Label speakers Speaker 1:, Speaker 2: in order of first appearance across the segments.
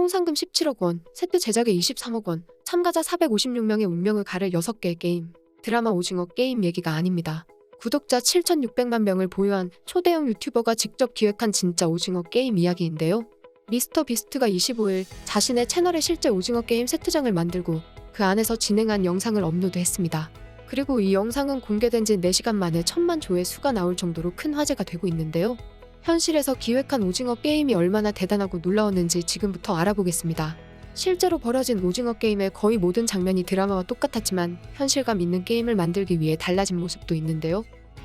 Speaker 1: 총 상금 17억 원, 세트 제작에 23억 원, 참가자 456명의 운명을 가를 6개의 게임. 드라마 오징어 게임 얘기가 아닙니다. 구독자 7,600만 명을 보유한 초대형 유튜버가 직접 기획한 진짜 오징어 게임 이야기인데요. 미스터 비스트가 25일 자신의 채널에 실제 오징어 게임 세트장을 만들고 그 안에서 진행한 영상을 업로드했습니다. 그리고 이 영상은 공개된 지 4시간 만에 1000만 조회수가 나올 정도로 큰 화제가 되고 있는데요. 현실에서 기획한 오징어 게임이 얼마나 대단하고 놀라웠는지 지금부터 알아보겠습니다. 실제로 벌어진 오징어 게임의 거의 모든 장면이 드라마와 똑같았지만 현실감 있는 게임을 만들기 위해 달라진 모습도 있는데요.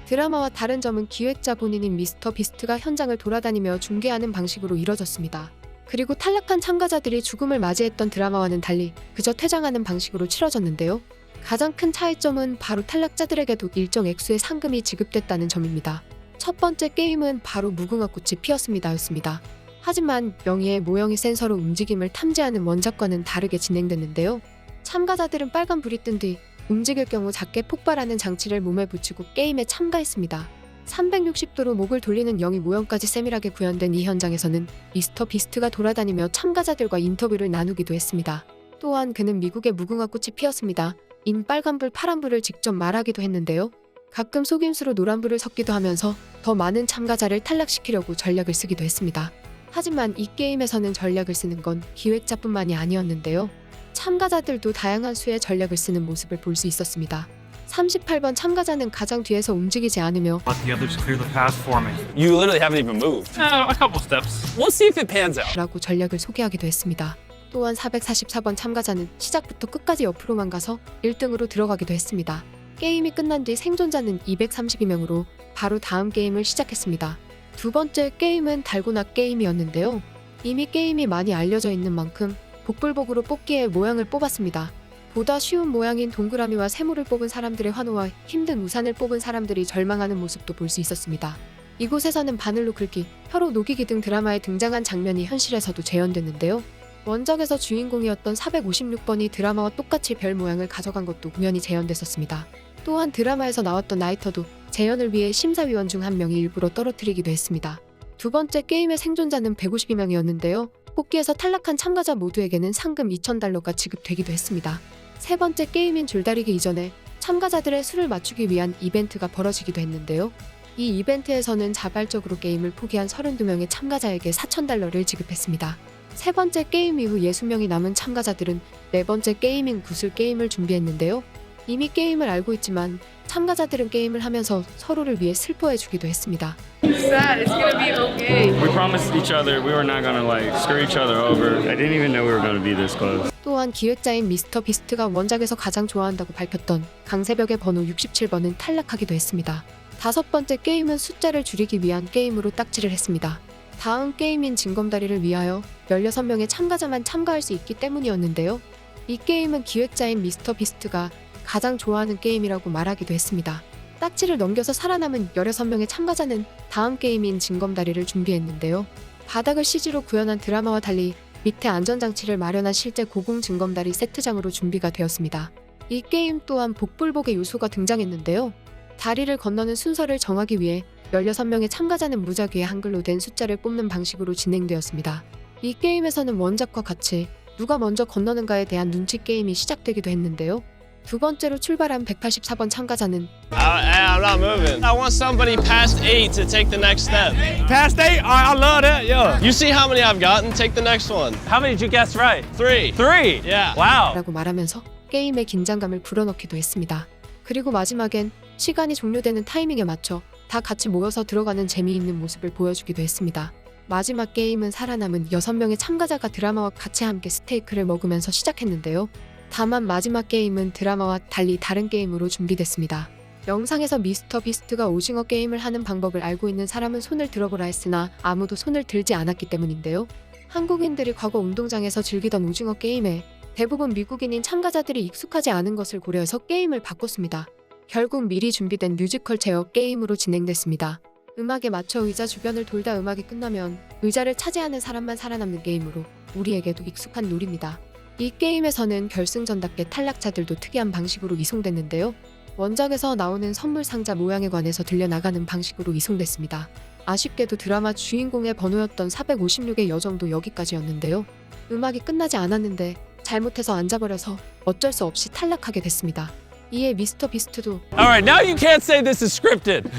Speaker 1: 드라마와 다른 점은 기획자 본인인 미스터 비스트가 현장을 돌아다니며 중계하는 방식으로 이뤄졌습니다. 그리고 탈락한 참가자들이 죽음을 맞이했던 드라마와는 달리 그저 퇴장하는 방식으로 치러졌는데요. 가장 큰 차이점은 바로 탈락자들에게도 일정 액수의 상금이 지급됐다는 점입니다. 첫 번째 게임은 바로 무궁화 꽃이 피었습니다였습니다. 하지만 명의의 모형이 센서로 움직임을 탐지하는 원작과는 다르게 진행됐는데요. 참가자들은 빨간 불이 뜬 뒤 움직일 경우 작게 폭발하는 장치를 몸에 붙이고 게임에 참가했습니다. 360도로 목을 돌리는 영이 모형까지 세밀하게 구현된 이 현장에서는 미스터 비스트가 돌아다니며 참가자들과 인터뷰를 나누기도 했습니다. 또한 그는 미국의 무궁화 꽃이 피었습니다. 인 빨간불 파란불을 직접 말하기도 했는데요. 가끔 속임수로 노란불을 섞기도 하면서 더 많은 참가자를 탈락시키려고 전략을 쓰기도 했습니다. 하지만 이 게임에서는 전략을 쓰는 건 기획자뿐만이 아니었는데요. 참가자들도 다양한 수의 전략을 쓰는 모습을 볼 수 있었습니다. 38번 참가자는 가장 뒤에서 움직이지 않으며
Speaker 2: Let the others clear the path for me.
Speaker 3: You literally haven't even moved.
Speaker 2: A couple steps.
Speaker 3: We'll see if it pans out.
Speaker 1: 라고 전략을 소개하기도 했습니다. 또한 444번 참가자는 시작부터 끝까지 옆으로만 가서 1등으로 들어가기도 했습니다. 게임이 끝난 뒤 생존자는 232명으로 바로 다음 게임을 시작했습니다. 두 번째 게임은 달고나 게임이었는데요. 이미 게임이 많이 알려져 있는 만큼 복불복으로 뽑기에 모양을 뽑았습니다. 보다 쉬운 모양인 동그라미와 세모를 뽑은 사람들의 환호와 힘든 우산을 뽑은 사람들이 절망하는 모습도 볼 수 있었습니다. 이곳에서는 바늘로 긁기, 혀로 녹이기 등 드라마에 등장한 장면이 현실에서도 재현됐는데요. 원작에서 주인공이었던 456번이 드라마와 똑같이 별 모양을 가져간 것도 우연히 재현됐었습니다. 또한 드라마에서 나왔던 나이터도 재현을 위해 심사위원 중 한 명이 일부러 떨어뜨리기도 했습니다. 두 번째 게임의 생존자는 152명이었는데요. 뽑기에서 탈락한 참가자 모두에게는 상금 2,000달러가 지급되기도 했습니다. 세 번째 게임인 줄다리기 이전에 참가자들의 수를 맞추기 위한 이벤트가 벌어지기도 했는데요. 이 이벤트에서는 자발적으로 게임을 포기한 32명의 참가자에게 4,000달러를 지급했습니다. 세 번째 게임 이후 60명이 남은 참가자들은 네 번째 게임인 구슬 게임을 준비했는데요. 이미 게임을 알고 있지만 참가자들은 게임을 하면서 서로를 위해 슬퍼해주기도 했습니다.
Speaker 4: Sad. It's gonna be okay.
Speaker 2: We promised each other we were not gonna screw each other over. I didn't even know we were gonna be this close.
Speaker 1: 또한 기획자인 미스터 비스트가 원작에서 가장 좋아한다고 밝혔던 강세벽의 번호 67번은 탈락하기도 했습니다. 다섯 번째 게임은 숫자를 줄이기 위한 게임으로 딱지를 했습니다. 다음 게임인 징검다리를 위하여 16명의 참가자만 참가할 수 있기 때문이었는데요. 이 게임은 기획자인 미스터 비스트가 가장 좋아하는 게임이라고 말하기도 했습니다. 딱지를 넘겨서 살아남은 16명의 참가자는 다음 게임인 징검다리를 준비했는데요. 바닥을 CG로 구현한 드라마와 달리 밑에 안전장치를 마련한 실제 고공 징검다리 세트장으로 준비가 되었습니다. 이 게임 또한 복불복의 요소가 등장했는데요. 다리를 건너는 순서를 정하기 위해 16명의 참가자는 무작위에 한글로 된 숫자를 뽑는 방식으로 진행되었습니다. 이 게임에서는 원작과 같이 누가 먼저 건너는가에 대한 눈치 게임이 시작되기도 했는데요. 두 번째로 출발한 184번 참가자는
Speaker 3: I'm not moving. I want somebody past 8 to take the next step.
Speaker 2: Past 8? I love that. Yeah.
Speaker 3: You see how many I've gotten? Take the next one.
Speaker 2: How many did you guess right?
Speaker 3: 3.
Speaker 2: 3.
Speaker 3: Yeah.
Speaker 2: Wow.
Speaker 1: 라고 말하면서 게임의 긴장감을 불어넣기도 했습니다. 그리고 마지막엔 시간이 종료되는 타이밍에 맞춰 다 같이 모여서 들어가는 재미있는 모습을 보여주기도 했습니다. 마지막 게임은 살아남은 6명의 참가자가 드라마와 같이 함께 스테이크를 먹으면서 시작했는데요. 다만 마지막 게임은 드라마와 달리 다른 게임으로 준비됐습니다. 영상에서 미스터 비스트가 오징어 게임을 하는 방법을 알고 있는 사람은 손을 들어보라 했으나 아무도 손을 들지 않았기 때문인데요. 한국인들이 과거 운동장에서 즐기던 오징어 게임에 대부분 미국인인 참가자들이 익숙하지 않은 것을 고려해서 게임을 바꿨습니다. 결국 미리 준비된 뮤지컬 체어 게임으로 진행됐습니다. 음악에 맞춰 의자 주변을 돌다 음악이 끝나면 의자를 차지하는 사람만 살아남는 게임으로 우리에게도 익숙한 놀이입니다. 이 게임에서는 결승전답게 탈락자들도 특이한 방식으로 이송됐는데요. 원작에서 나오는 선물 상자 모양에 관해서 들려나가는 방식으로 이송됐습니다. 아쉽게도 드라마 주인공의 번호였던 456의 여정도 여기까지였는데요. 음악이 끝나지 않았는데 잘못해서 앉아버려서 어쩔 수 없이 탈락하게 됐습니다. 이에 미스터 비스트도
Speaker 3: All right, now you can't say this is scripted.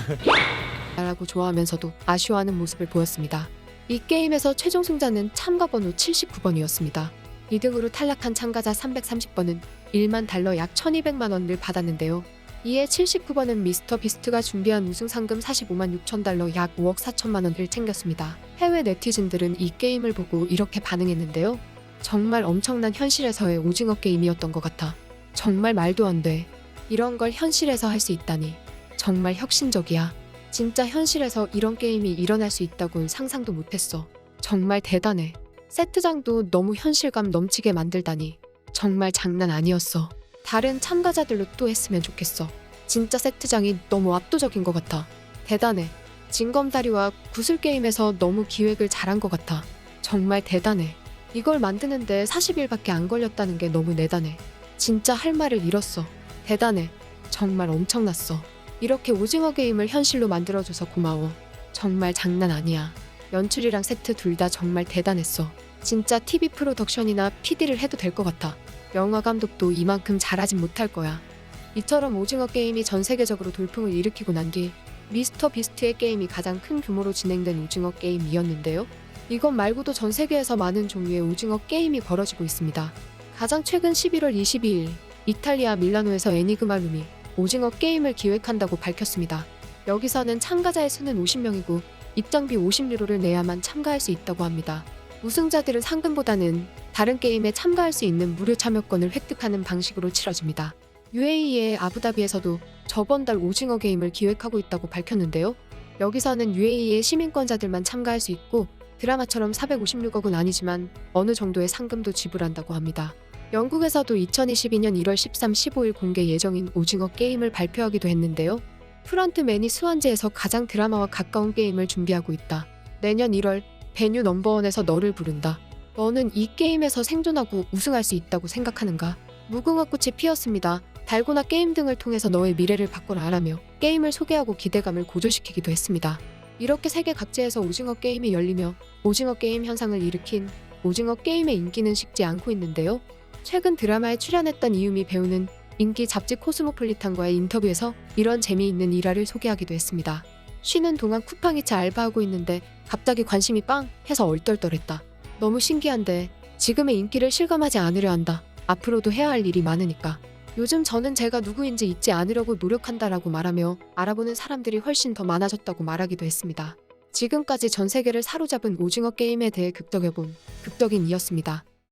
Speaker 1: 라고 좋아하면서도 아쉬워하는 모습을 보였습니다. 이 게임에서 최종 승자는 참가 번호 79번이었습니다. 2등으로 탈락한 참가자 330번은 1만 달러 약 1200만 원을 받았는데요. 이에 79번은 미스터 비스트가 준비한 우승 상금 45만 6천 달러 약 5억 4천만 원을 챙겼습니다. 해외 네티즌들은 이 게임을 보고 이렇게 반응했는데요. 정말 엄청난 현실에서의 오징어 게임이었던 것 같아. 정말 말도 안 돼. 이런 걸 현실에서 할 수 있다니. 정말 혁신적이야. 진짜 현실에서 이런 게임이 일어날 수 있다고는 상상도 못했어. 정말 대단해. 세트장도 너무 현실감 넘치게 만들다니. 정말 장난 아니었어. 다른 참가자들로 또 했으면 좋겠어. 진짜 세트장이 너무 압도적인 것 같아. 대단해. 징검다리와 구슬게임에서 너무 기획을 잘한 것 같아. 정말 대단해. 이걸 만드는데 40일밖에 안 걸렸다는 게 너무 대단해. 진짜 할 말을 잃었어. 대단해. 정말 엄청났어. 이렇게 오징어 게임을 현실로 만들어줘서 고마워. 정말 장난 아니야. 연출이랑 세트 둘 다 정말 대단했어. 진짜 TV 프로덕션이나 PD를 해도 될 것 같아. 영화 감독도 이만큼 잘하진 못할 거야. 이처럼 오징어 게임이 전 세계적으로 돌풍을 일으키고 난 뒤 미스터 비스트의 게임이 가장 큰 규모로 진행된 오징어 게임이었는데요. 이것 말고도 전 세계에서 많은 종류의 오징어 게임이 벌어지고 있습니다. 가장 최근 11월 22일 이탈리아 밀라노에서 애니그마 룸이 오징어 게임을 기획한다고 밝혔습니다. 여기서는 참가자의 수는 50명이고 입장비 50유로를 내야만 참가할 수 있다고 합니다. 우승자들은 상금보다는 다른 게임에 참가할 수 있는 무료 참여권을 획득하는 방식으로 치러집니다. UAE의 아부다비에서도 저번 달 오징어 게임을 기획하고 있다고 밝혔는데요. 여기서는 UAE의 시민권자들만 참가할 수 있고 드라마처럼 456억은 아니지만 어느 정도의 상금도 지불한다고 합니다. 영국에서도 2022년 1월 13, 15일 공개 예정인 오징어 게임을 발표하기도 했는데요. 프런트맨이 스완지에서 가장 드라마와 가까운 게임을 준비하고 있다. 내년 1월 베뉴 넘버원에서 너를 부른다. 너는 이 게임에서 생존하고 우승할 수 있다고 생각하는가? 무궁화꽃이 피었습니다. 달고나 게임 등을 통해서 너의 미래를 바꿔라라며 게임을 소개하고 기대감을 고조시키기도 했습니다. 이렇게 세계 각지에서 오징어 게임이 열리며 오징어 게임 현상을 일으킨 오징어 게임의 인기는 식지 않고 있는데요. 최근 드라마에 출연했던 이유미 배우는 인기 잡지 코스모폴리탄과의 인터뷰에서 이런 재미있는 일화를 소개하기도 했습니다. 쉬는 동안 쿠팡이차 알바하고 있는데 갑자기 관심이 빵 해서 얼떨떨했다. 너무 신기한데 지금의 인기를 실감하지 않으려 한다. 앞으로도 해야 할 일이 많으니까. 요즘 저는 제가 누구인지 잊지 않으려고 노력한다라고 말하며 알아보는 사람들이 훨씬 더 많아졌다고 말하기도 했습니다. 지금까지 전 세계를 사로잡은 오징어 게임에 대해 극적여본 극적인이었습니다.